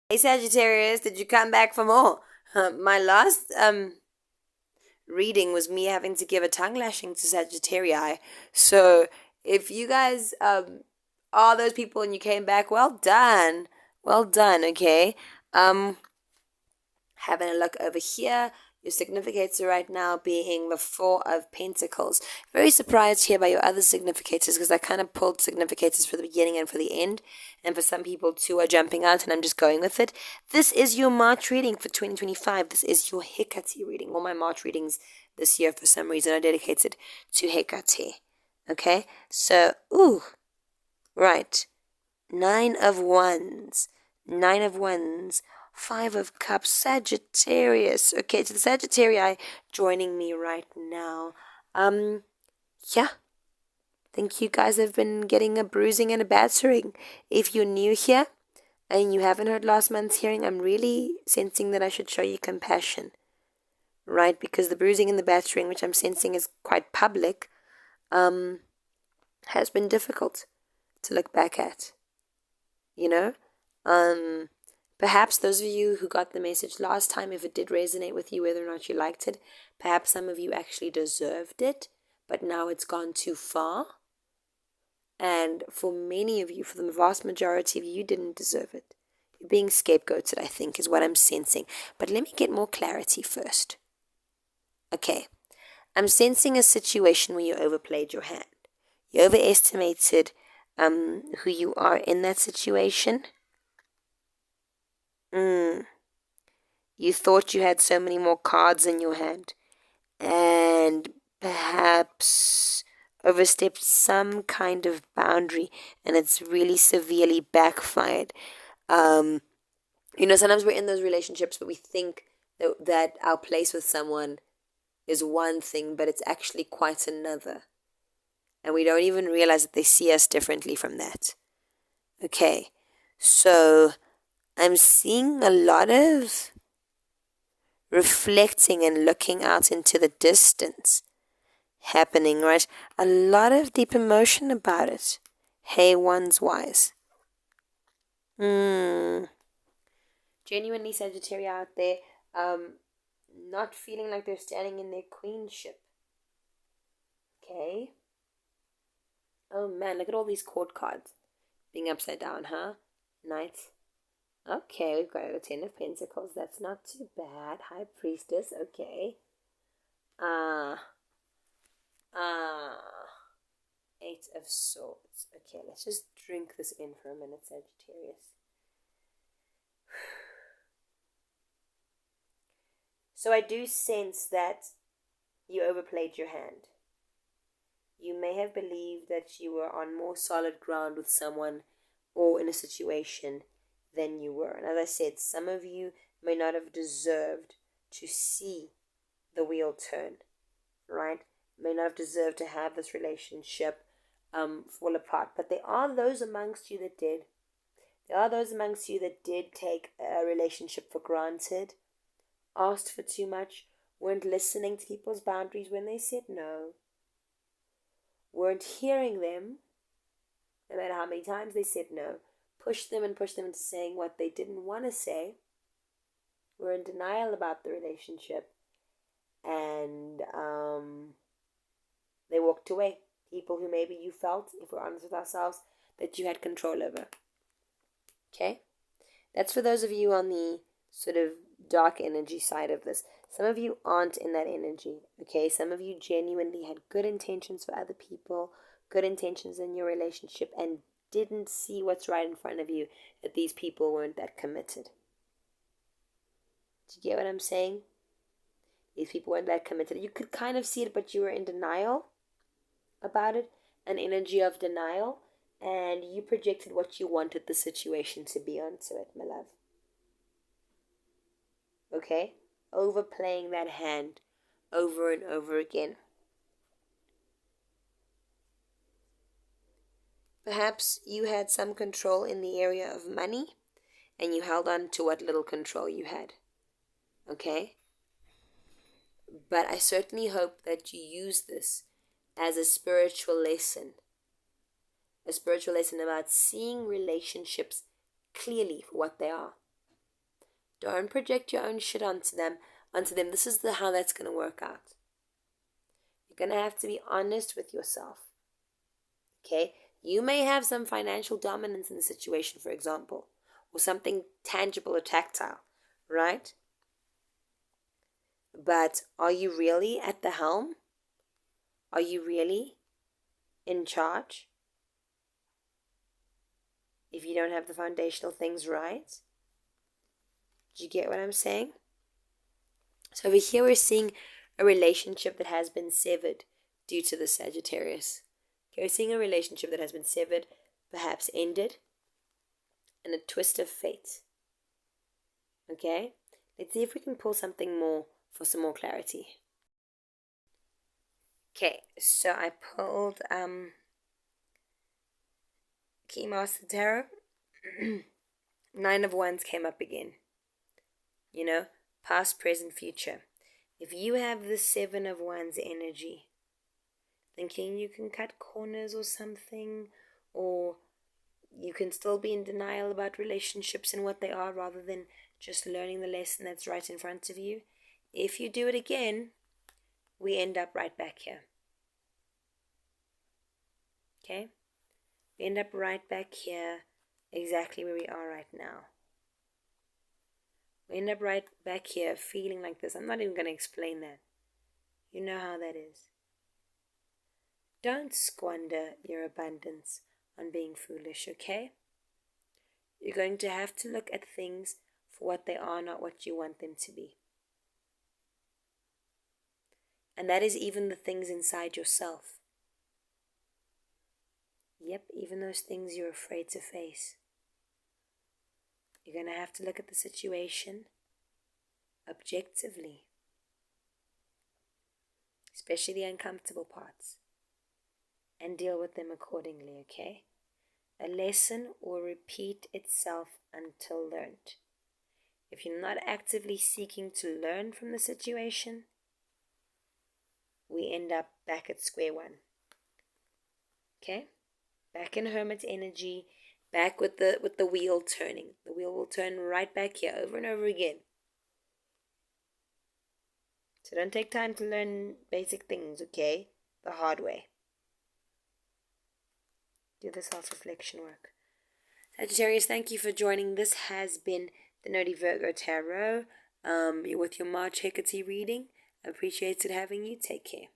Hey Sagittarius, did you come back for more? My last reading was me having to give a tongue lashing to Sagittarii. So if you guys are those people and you came back, well done. Well done, okay? Having a look over here. Your significators right now being the Four of Pentacles. Very surprised here by your other significators because I kind of pulled significators for the beginning and for the end. And for some people, two are jumping out and I'm just going with it. This is your March reading for 2025. This is your Hekate reading. All my March readings this year, for some reason, are dedicated to Hekate. Okay? So, right. Nine of Wands. Nine of Wands. Five of Cups, Sagittarius. Okay, so the Sagittarii joining me right now. Yeah. Think you guys have been getting a bruising and a battering. If you're new here and you haven't heard last month's hearing, I'm really sensing that I should show you compassion. Right? Because the bruising and the battering, which I'm sensing is quite public, has been difficult to look back at. You know? Perhaps those of you who got the message last time, if it did resonate with you, whether or not you liked it, perhaps some of you actually deserved it, but now it's gone too far. And for many of you, for the vast majority of you, you didn't deserve it. You're being scapegoated, I think, is what I'm sensing. But let me get more clarity first. Okay, I'm sensing a situation where you overplayed your hand. You overestimated who you are in that situation. You thought you had so many more cards in your hand and perhaps overstepped some kind of boundary and it's really severely backfired. Sometimes we're in those relationships but we think that our place with someone is one thing but it's actually quite another. And we don't even realize that they see us differently from that. Okay, so I'm seeing a lot of reflecting and looking out into the distance happening, right? A lot of deep emotion about it. Hey, one's wise. Genuinely Sagittarius out there, not feeling like they're standing in their queenship. Okay. Oh man, look at all these court cards being upside down, huh? Knights. Okay, we've got a Ten of Pentacles. That's not too bad. High Priestess. Okay. Eight of Swords. Okay, let's just drink this in for a minute, Sagittarius. So I do sense that you overplayed your hand. You may have believed that you were on more solid ground with someone or in a situation than you were. And as I said, some of you may not have deserved to see the wheel turn, right? May not have deserved to have this relationship fall apart. But there are those amongst you that did. There are those amongst you that did take a relationship for granted, asked for too much, weren't listening to people's boundaries when they said no, weren't hearing them, no matter how many times they said no, pushed them into saying what they didn't want to say, were in denial about the relationship, and they walked away. People who maybe you felt, if we're honest with ourselves, that you had control over. Okay? That's for those of you on the sort of dark energy side of this. Some of you aren't in that energy. Okay? Some of you genuinely had good intentions for other people, good intentions in your relationship, and didn't see what's right in front of you, that these people weren't that committed. Do you get what I'm saying? These people weren't that committed. You could kind of see it, but you were in denial about it, an energy of denial, and you projected what you wanted the situation to be onto it, my love. Okay? Overplaying that hand over and over again. Perhaps you had some control in the area of money, and you held on to what little control you had. Okay? But I certainly hope that you use this as a spiritual lesson about seeing relationships clearly for what they are. Don't project your own shit onto them. This is how that's going to work out. You're going to have to be honest with yourself. Okay? You may have some financial dominance in the situation, for example, or something tangible or tactile, right? But are you really at the helm? Are you really in charge? If you don't have the foundational things right? Do you get what I'm saying? So over here we're seeing a relationship that has been severed due to the Sagittarius. Okay, we're seeing a relationship that has been severed, perhaps ended, and a twist of fate. Okay? Let's see if we can pull something more for some more clarity. Okay, so I pulled Keymaster Tarot. 9 of Wands came up again. You know, past, present, future. If you have the 7 of Wands energy, thinking you can cut corners or something, or you can still be in denial about relationships and what they are rather than just learning the lesson that's right in front of you, if you do it again, we end up right back here. Okay? We end up right back here, exactly where we are right now. We end up right back here feeling like this. I'm not even going to explain that. You know how that is. Don't squander your abundance on being foolish, okay? You're going to have to look at things for what they are, not what you want them to be. And that is even the things inside yourself. Yep, even those things you're afraid to face. You're going to have to look at the situation objectively, especially the uncomfortable parts, and deal with them accordingly, okay? A lesson will repeat itself until learned. If you're not actively seeking to learn from the situation, we end up back at square one. Okay? Back in hermit energy, back with the wheel turning. The wheel will turn right back here over and over again. So don't take time to learn basic things, okay? The hard way. Do the self-reflection work. Sagittarius, thank you for joining. This has been the Nerdy Virgo Tarot with your March Hekate reading. I appreciated having you. Take care.